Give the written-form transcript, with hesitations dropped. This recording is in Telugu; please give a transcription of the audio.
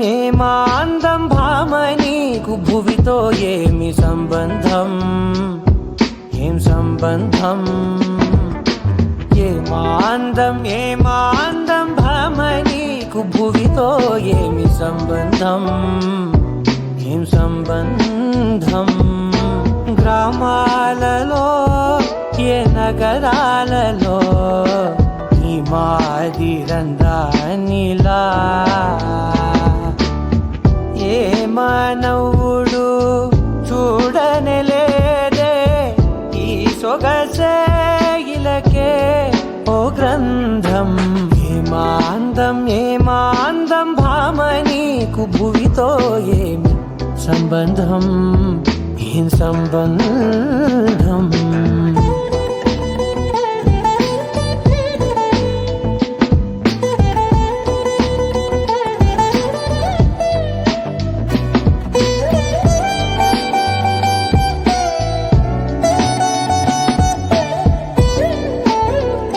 ఏమాందం భామ నీకు భువితో ఏమి సంబంధం, ఏం సంబంధం? ఏమాందం భామ నీకు భువితో ఏమి సంబంధం, ఏం సంబంధం? గ్రామాలలో ఏ నగరాలలో ఈ మాదిరందానిలా ఏ మానవుడు చూడనలేదే ఈ సొగసే ఇలకే ఓ గ్రంథం. ఏమాందం భామ నీకు భువితో ఏమి సంబంధం, ఏం సంబంధం?